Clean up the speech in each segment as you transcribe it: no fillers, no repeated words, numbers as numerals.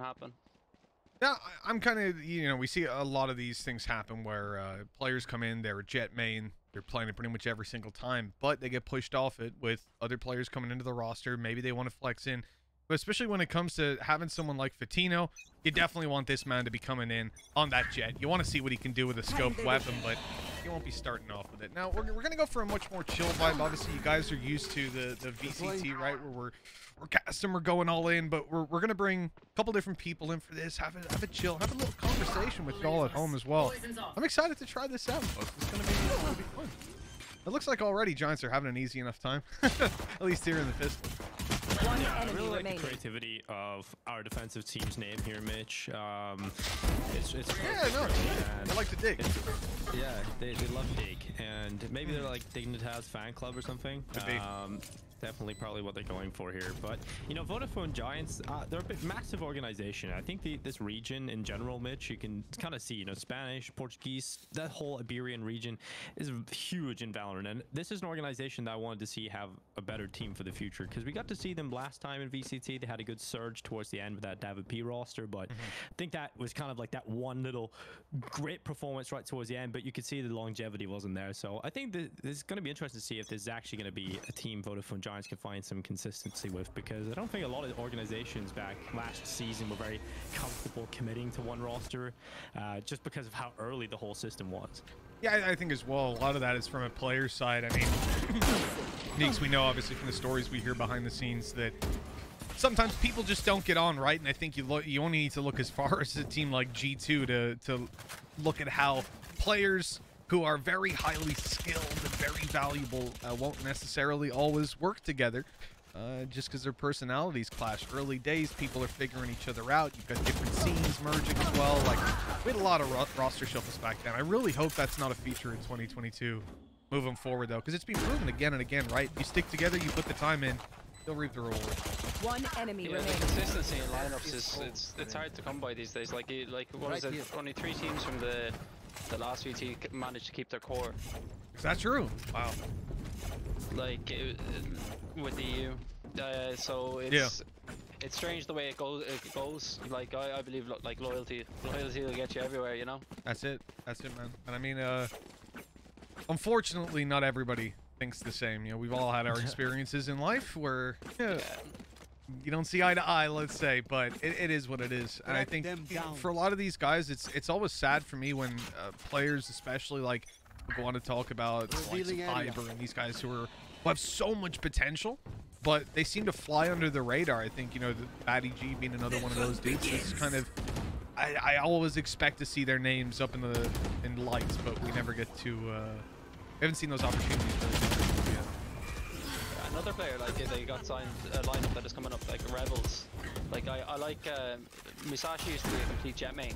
happen. Yeah, I'm kind of, you know, we see a lot of these things happen where players come in, they're a jet main, they're playing it pretty much every single time, but they get pushed off it with other players coming into the roster. Maybe they want to flex in, but especially when it comes to having someone like Fatino, you definitely want this man to be coming in on that jet. You want to see what he can do with a scoped weapon, but he won't be starting off with it. Now, we're going to go for a much more chill vibe. Obviously, you guys are used to the VCT, right, where we're casting, we're going all in, but we're going to bring a couple different people in for this, have a chill, have a little conversation with y'all at home as well. I'm excited to try this out, folks. It's going to be fun. It looks like already Giants are having an easy enough time, at least here in the pistol. Yeah, I really like the creativity of our defensive team's name here, Mitch. It's yeah, no, I like to dig. Yeah, they love dig, and maybe they're like Digheads fan club or something. Definitely probably what they're going for here. But you know, Vodafone Giants, they're a bit massive organization. I think this region in general, Mitch, you can kind of see, you know, Spanish, Portuguese, that whole Iberian region is huge in Valorant, and this is an organization that I wanted to see have a better team for the future, because we got to see them last time in VCT. They had a good surge towards the end with that Avrupayi roster, but I think that was kind of like that one little great performance right towards the end, but you could see the longevity wasn't there. So I think this is going to be interesting to see if there's actually going to be a team Vodafone Giants can find some consistency with, because I don't think a lot of organizations back last season were very comfortable committing to one roster, just because of how early the whole system was. Yeah, I think as well, a lot of that is from a player side. I mean, Neeks, we know obviously from the stories we hear behind the scenes that sometimes people just don't get on, right? And I think you only need to look as far as a team like G2 to look at how players who are very highly skilled and very valuable won't necessarily always work together, just because their personalities clash. Early days, people are figuring each other out. You've got different scenes merging as well. Like, we had a lot of roster shuffles back then. I really hope that's not a feature in 2022 moving forward, though, because it's been proven again and again, right? You stick together, you put the time in, you'll reap the reward. One enemy remaining. The consistency in lineups is it's hard to come by these days. Like what is it? Only 3 teams from the last VT managed to keep their core. Is that true? Wow. Like with the EU, so it's strange the way it goes. Like I believe like loyalty will get you everywhere, you know. That's it, man. And I mean, unfortunately, not everybody thinks the same. You know, we've all had our experiences in life where you don't see eye to eye, let's say, but it is what it is. And I think for a lot of these guys, it's always sad for me when players, especially like go on to talk about like Fiber and these guys who have so much potential, but they seem to fly under the radar. I think, you know, the Batty G being another one of those dudes. It's kind of, I always expect to see their names up in lights, but we never get to. We haven't seen those opportunities really yet. Another player, like they got signed a lineup that is coming up, like Rebels. Like I like Musashi used to be a complete jet main,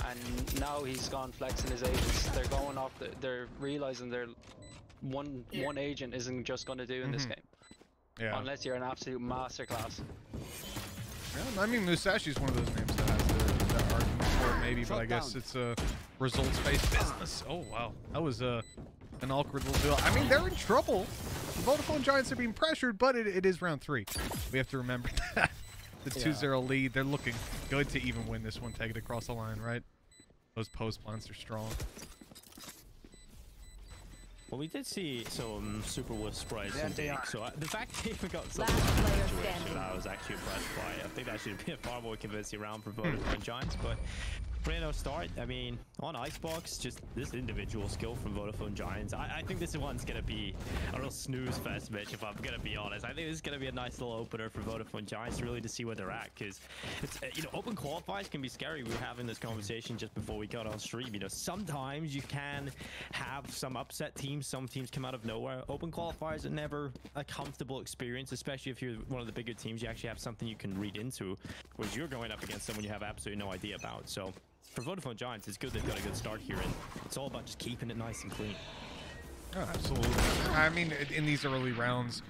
and now he's gone flexing his agents. They're going off. They're realizing they're one agent isn't just going to do in this game. Yeah. Unless you're an absolute masterclass. Yeah, I mean, Musashi's one of those names that has the argument for it, maybe, but I guess it's a results-based business. Oh wow, that was an awkward little deal. I mean, they're in trouble. The Vodafone Giants are being pressured, but it is round 3. We have to remember that. The 2-0 lead, they're looking good to even win this one, take it across the line, right? Those post plants are strong. Well, we did see some super whiff sprites and dig, so the fact that we got such a situation I was actually impressed by. I think that should be a far more convincing round for Vodafone Giants, but Brando start, I mean, on Icebox, just this individual skill from Vodafone Giants. I think this one's going to be a real snooze fest, Mitch, if I'm going to be honest. I think this is going to be a nice little opener for Vodafone Giants, really, to see where they're at, because it's, you know, open qualifiers can be scary. We were having this conversation just before we got on stream. You know, sometimes you can have some upset teams. Some teams come out of nowhere. Open qualifiers are never a comfortable experience, especially if you're one of the bigger teams. You actually have something you can read into, whereas you're going up against someone you have absolutely no idea about. So for Vodafone Giants, it's good they've got a good start here, and it's all about just keeping it nice and clean. Oh, absolutely. I mean, in these early rounds,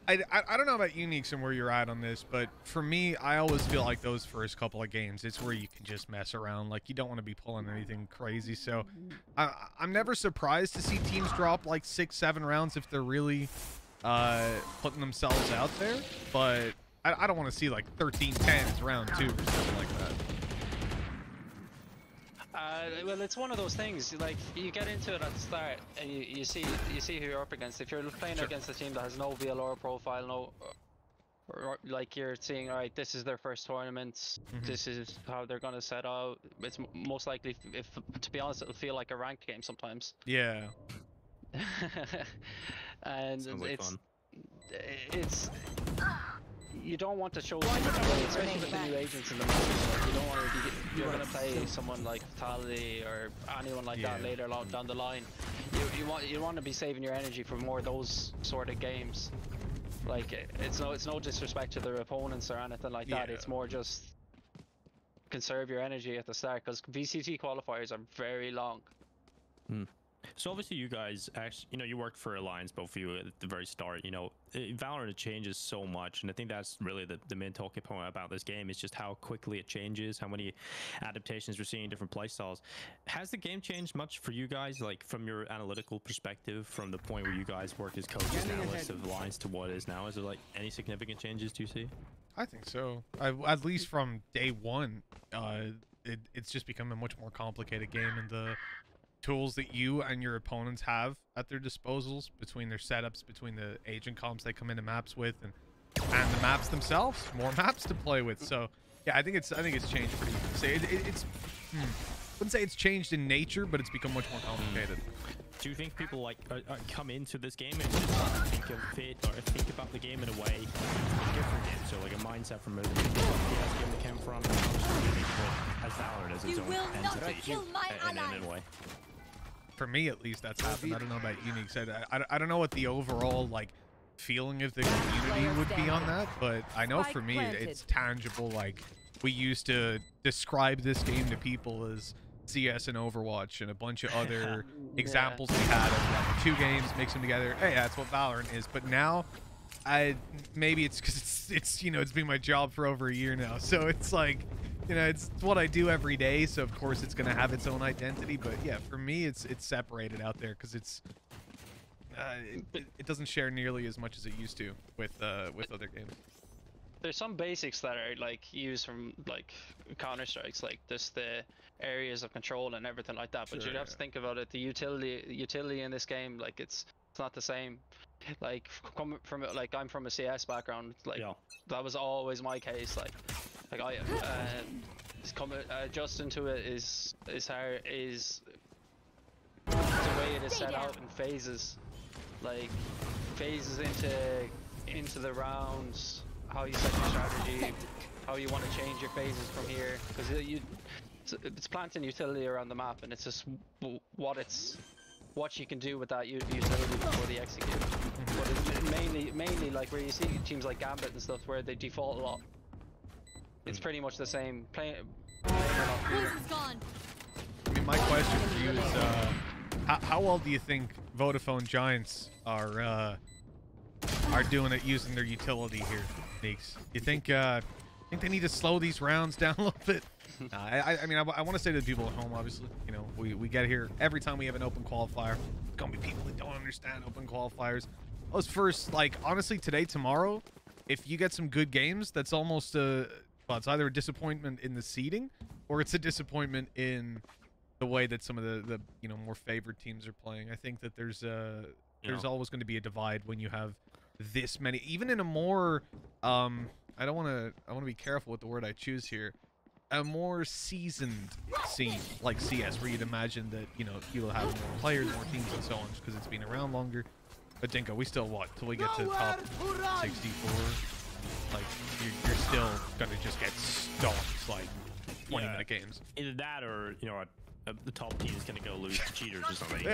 I don't know about Uniques and where you're at on this, but for me, I always feel like those first couple of games, it's where you can just mess around. Like, you don't want to be pulling anything crazy. So I'm never surprised to see teams drop like 6-7 rounds if they're really putting themselves out there. But I don't want to see like 13-10 round 2 or something like that. Well, it's one of those things. Like you get into it at the start, and you see who you're up against. If you're playing against a team that has no VLR profile, or like you're seeing, all right, this is their first tournament. This is how they're gonna set out. It's most likely, if to be honest, it'll feel like a ranked game sometimes. Yeah. And Sounds like fun. it's you don't want to show too much away, especially with the new agents in the market. You don't want to be, you're going to play someone like Fatality or anyone like that later down the line. You want to be saving your energy for more of those sort of games. Like it's no disrespect to their opponents or anything like that. It's more just conserve your energy at the start, because VCT qualifiers are very long. So obviously you guys actually, you worked for Alliance, both of you, at the very start. Valorant changes so much, and I think that's really the main talking point about this game, is just how quickly it changes, how many adaptations we're seeing, different playstyles. Has the game changed much for you guys, like from your analytical perspective, from the point where you guys work as coaches and analysts of Alliance to what it is now? Is there like any significant changes, do you see? I think so. At least from day one, it's just become a much more complicated game, and the tools that you and your opponents have at their disposals, between their setups, between the agent comps they come into maps with, and the maps themselves, more maps to play with. So yeah, I think it's changed pretty. It's wouldn't say it's changed in nature, but it's become much more complicated. Do you think people like come into this game and just think of it, or think about the game in a way different game? So like a mindset from a PS game that came from, as Valorant as its own entity, in a way. For me, at least, that's happened. I don't know about Unique said. I don't know what the overall like feeling of the community would be on that, but I know for me it's tangible. Like, we used to describe this game to people as CS and Overwatch and a bunch of other examples we had of like 2 games, mix them together. Hey, that's what Valorant is. But now, maybe it's because it's it's been my job for over a year now, so it's like, it's what I do every day, so of course it's gonna have its own identity. But yeah, for me, it's separated out there, because it's it doesn't share nearly as much as it used to with other games. There's some basics that are like used from like Counter-Strikes, like just the areas of control and everything like that. But you'd have to think about it. The utility in this game, like it's not the same. Like coming from like, I'm from a CS background. Like that was always my case. Like I adjusting to it is hard. Is the way it is set out in phases, like phases into the rounds. How you set your strategy, how you want to change your phases from here, because it's planting utility around the map, and it's just what you can do with that utility before they execute. But it's mainly like where you see teams like Gambit and stuff where they default a lot. It's pretty much the same. Playing a lot cleaner. I mean, my question for you is, how well do you think Vodafone Giants are doing it using their utility here, Meeks? You think they need to slow these rounds down a little bit? I mean, I want to say to the people at home, obviously, we get here every time we have an open qualifier. There's gonna be people that don't understand open qualifiers. Those first, like, honestly, today, tomorrow, if you get some good games, that's almost well, it's either a disappointment in the seeding, or it's a disappointment in the way that some of the more favored teams are playing. I think that there's always going to be a divide when you have this many, even in a more I want to be careful with the word I choose here, a more seasoned scene like CS, where you'd imagine that you'll have more players, more teams, and so on, just because it's been around longer. But Dinko, we still till we get to top 64, like you're still gonna just get stomped like 20-minute games. Either that, or the top team is gonna go lose to cheaters or something.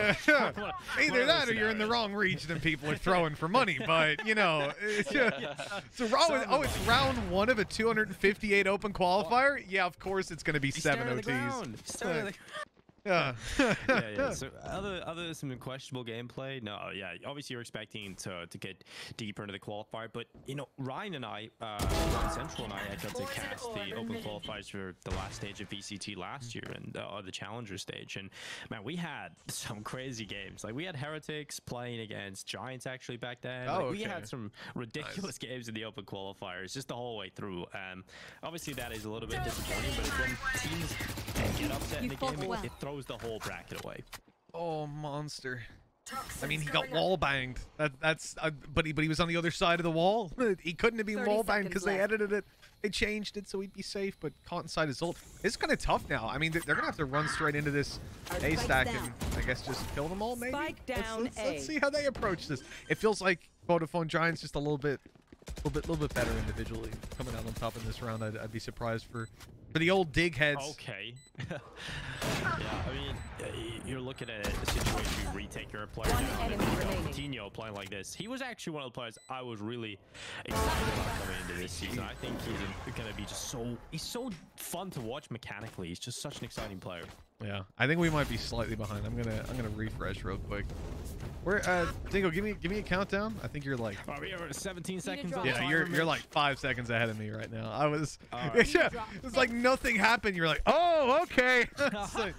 Either that, or you're in the wrong region and people are throwing for money. But so it's round 1 of a 258 open qualifier. Yeah, of course it's gonna be 7 OTs. Yeah. yeah. So other some questionable gameplay. No, yeah. Obviously, you're expecting to get deeper into the qualifier, but you know, Ryan and I, Ryan Central and I, got to cast the open qualifiers for the last stage of VCT last year and the Challenger stage, and man, we had some crazy games. Like we had Heretics playing against Giants actually back then. Oh, like, okay. We had some ridiculous games in the open qualifiers just the whole way through. Obviously, that is a little bit disappointing, but when teams get upset in the game, it throws the whole bracket away. Oh, monster. I mean, he got wall banged. That's but he was on the other side of the wall. He couldn't have been wall banged because they edited it. They changed it so he'd be safe, but caught inside his ult. It's kind of tough now. I mean, they're gonna have to run straight into this A stack and I guess just kill them all. Maybe. Let's see how they approach this. It feels like Vodafone Giants just a little bit better individually coming out on top in this round. I'd be surprised for the old Digheads. Okay. Yeah, I mean, you're looking at a situation you retake your player down and Coutinho playing like this. He was actually one of the players I was really excited about coming into this season. I think he's going to be just he's so fun to watch mechanically. He's just such an exciting player. Yeah, I think we might be slightly behind. I'm gonna refresh real quick. Where Dingo, give me a countdown. I think you're like. Oh, we are 17 seconds. Yeah, you're like 5 seconds ahead of me right now. I was. Yeah, it's like nothing happened. You're like, oh, okay. Like,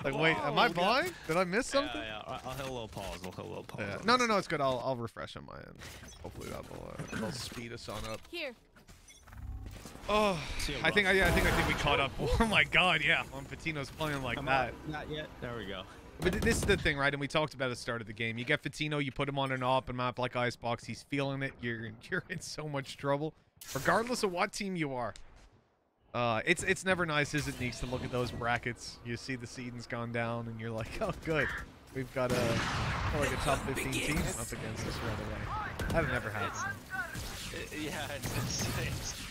wait, am I blind? Did I miss something? Yeah. I'll hit a little pause. Yeah. No, it's good. I'll refresh on my end. Hopefully that'll speed us on up. Here. Oh, I think we caught up. Oh my God, yeah. When Fatino's playing like that. Not yet. There we go. But this is the thing, right? And we talked about at the start of the game. You get Fatino, you put him on an open map like Icebox. He's feeling it. You're in so much trouble, regardless of what team you are. It's never nice, is it, Neeks, to look at those brackets. You see the seeding's gone down, and you're like, oh, good. We've got like a top 15 team up against us right away. That'd never happen. Yeah,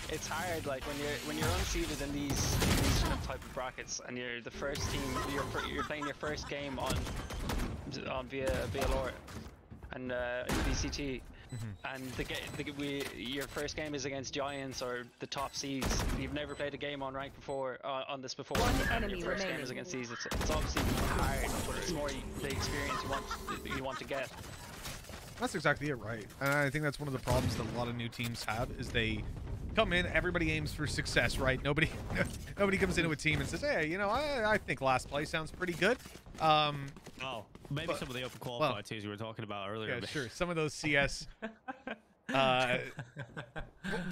it's hard. Like when you're unseeded in these type of brackets, and you're the first team, you're playing your first game on via VLR and VCT, and your first game is against Giants or the top seeds. You've never played a game on rank before on this before. And your first game is against these. It's obviously hard, but it's more the experience you want to get. That's exactly it, right? And I think that's one of the problems that a lot of new teams have is they come in, everybody aims for success, right? Nobody comes into a team and says, hey, you know, I think last place sounds pretty good. Maybe some of the open qualified teams we were talking about earlier. Yeah, sure. Some of those CS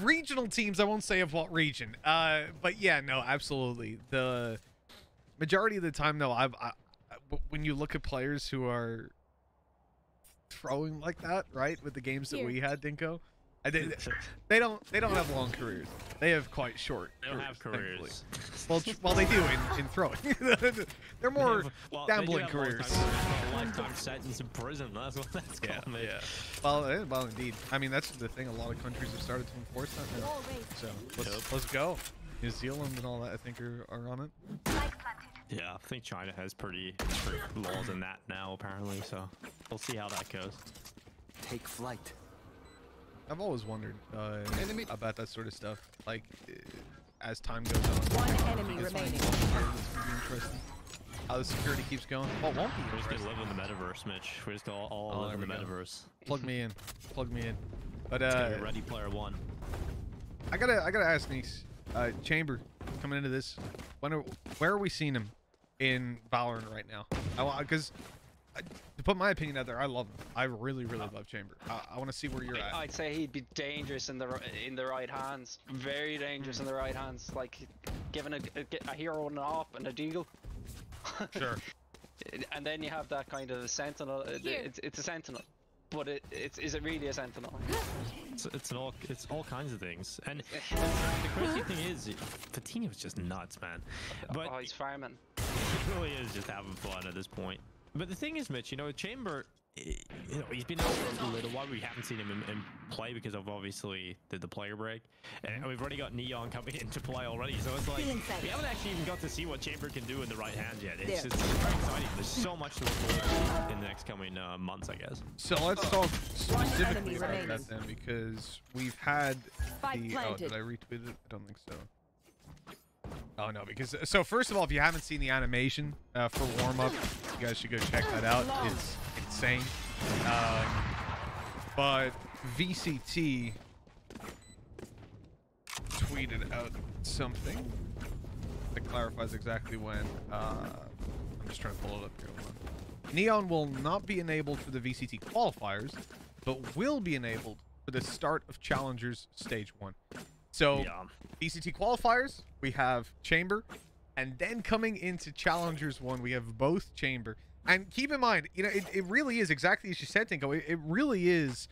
regional teams, I won't say of what region. But yeah, no, absolutely. The majority of the time, though, when you look at players who are throwing like that, right, with the games that we had, Dinko, they don't have long careers. They have quite short. They don't have careers. Well, they do in throwing. They're more gambling careers. A lifetime sentence in prison. That's what that's called. Yeah. Well, indeed. I mean, that's the thing. A lot of countries have started to enforce that now. So let's go. New Zealand and all that, I think, are on it. Yeah, I think China has pretty strict laws in that now, apparently. So we'll see how that goes. Take flight. I've always wondered about that sort of stuff. Like, as time goes on. One enemy remaining. It's gonna be interesting. How the security keeps going. Well, it won't be. We're just gonna live in the metaverse, Mitch. We're just gonna all live in the metaverse. Plug me in. But Ready Player One. I gotta ask Nice. Chamber coming into this. Where are we seeing him in Valorant right now? Because to put my opinion out there, I love him. I really love Chamber. I want to see where you're at. I'd say he'd be dangerous in the right hands. Very dangerous in the right hands. Like giving a hero an op and a deagle. Sure. And then you have that kind of sentinel. It's a sentinel. But is it really a sentinel? It's all kinds of things. And the crazy thing is, Fatino's just nuts, man. But he's farming. He really is just having fun at this point. But the thing is, Mitch, you know, Chamber, you know, he's been out for a little while. We haven't seen him in play because of obviously the player break, and we've already got Neon coming into play already. So it's like we haven't actually even got to see what Chamber can do in the right hand yet. It's very exciting. There's so much to look forward to in the next coming months, I guess. So let's talk specifically about that then, because we've had the. Oh, did I retweet it? I don't think so. Oh no, because so first of all, if you haven't seen the animation for warm up, you guys should go check that out. It's insane. But VCT tweeted out something that clarifies exactly when. I'm just trying to pull it up here. Hold on. Neon will not be enabled for the VCT qualifiers, but will be enabled for the start of Challengers Stage 1. So, VCT qualifiers, we have Chamber, and then coming into Challengers 1, we have both Chamber. And keep in mind, you know, it really is exactly as you said, Tinko. It really is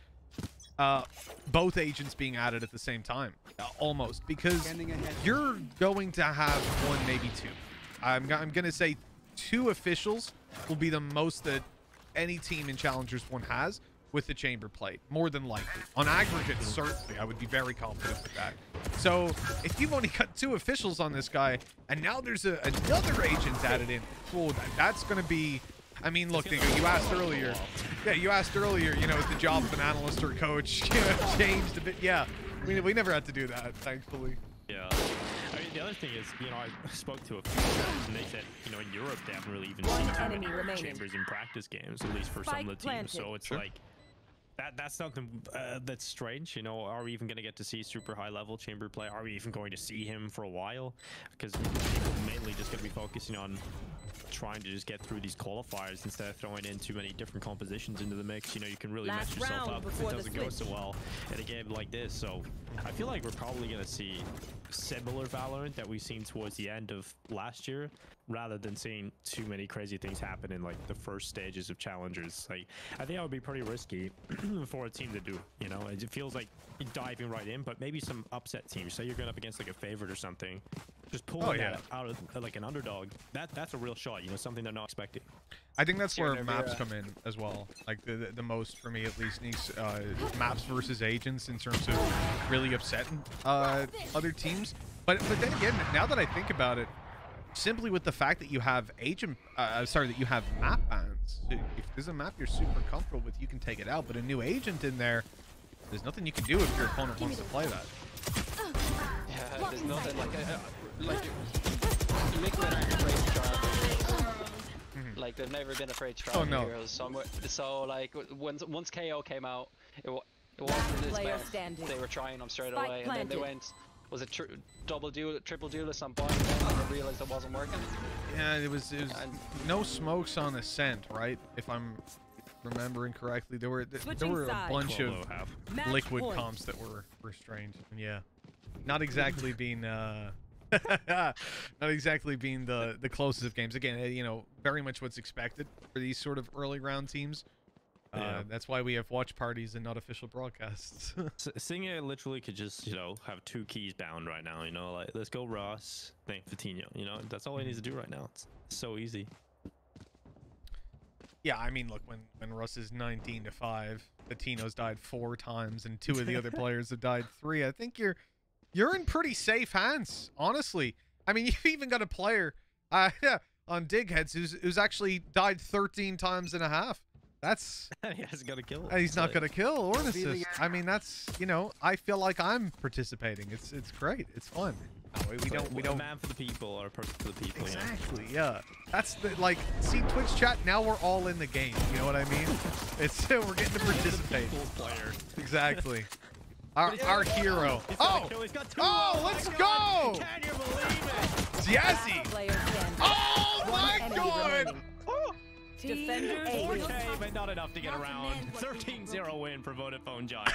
both agents being added at the same time, almost, because you're going to have one, maybe two. I'm going to say 2 officials will be the most that any team in Challengers 1 has with the Chamber plate, more than likely. On aggregate, certainly, I would be very confident with that. So, if you've only got 2 officials on this guy, and now there's another agent added in, well, that's going to be... I mean, look, Dingo, you asked earlier. Yeah, you asked earlier, you know, is the job of an analyst or coach changed a bit? Yeah, we never had to do that, thankfully. Yeah. I mean, the other thing is, you know, I spoke to a few guys, and they said, you know, in Europe, they haven't really even seen too many Chambers in practice games, at least for some of the teams. So it's like... That's something that's strange, you know. Are we even going to get to see super high level Chamber play? Are we even going to see him for a while? Because people mainly just going to be focusing on trying to just get through these qualifiers instead of throwing in too many different compositions into the mix. You know, you can really mess yourself up if it doesn't go so well in a game like this. So I feel like we're probably going to see similar Valorant that we've seen towards the end of last year, rather than seeing too many crazy things happen in like the first stages of Challengers. Like, I think that would be pretty risky for a team to do, you know. It feels like diving right in, but maybe some upset teams. Say you're going up against like a favorite or something, just pulling that out of like an underdog. That's a real shot, you know, something they're not expecting. I think that's where maps come in as well. Like the most for me, at least, maps versus agents in terms of really upsetting other teams. But then again, now that I think about it, simply with the fact that you have that you have map bans. If there's a map you're super comfortable with, you can take it out. But a new agent in there, there's nothing you can do if your opponent wants to play that. Yeah, there's nothing like Liquid aren't afraid to try out heroes. Like, they've never been afraid to try out heroes. So like once KO came out, it wasn't as bad. They were trying them straight away, and then they went. Was it triple duelist on point, and they realized it wasn't working? Yeah, it was no smokes on Ascent, right? If I'm remembering correctly, there were a bunch of Liquid comps that were strange. And yeah, not exactly being the closest of games. Again, you know, very much what's expected for these sort of early round teams. That's why we have watch parties and not official broadcasts. Singa literally could just, you know, have 2 keys bound right now, you know, like, let's go Russ, thank Vitinho, you know, that's all he needs to do right now. It's so easy. Yeah, I mean, look, when Russ is 19-5, Vitinho's died 4 times, and 2 of the other players have died 3. I think you're in pretty safe hands, honestly. I mean, you've even got a player on Digheads who's actually died 13 times and a half. That's he hasn't got a kill. He's not gonna kill or an assist. I mean, that's, you know, I feel like I'm participating. It's great. It's fun. We don't. Man for the people or a person for the people. Exactly. Yeah. That's the see Twitch chat. Now we're all in the game. You know what I mean? It's we're getting to participate. Player. Exactly. Our hero. Let's go! Can you believe it? Jazzy. Oh my God! Defenders 4K, but not enough to get around. 13-0 win for Vodafone Giants.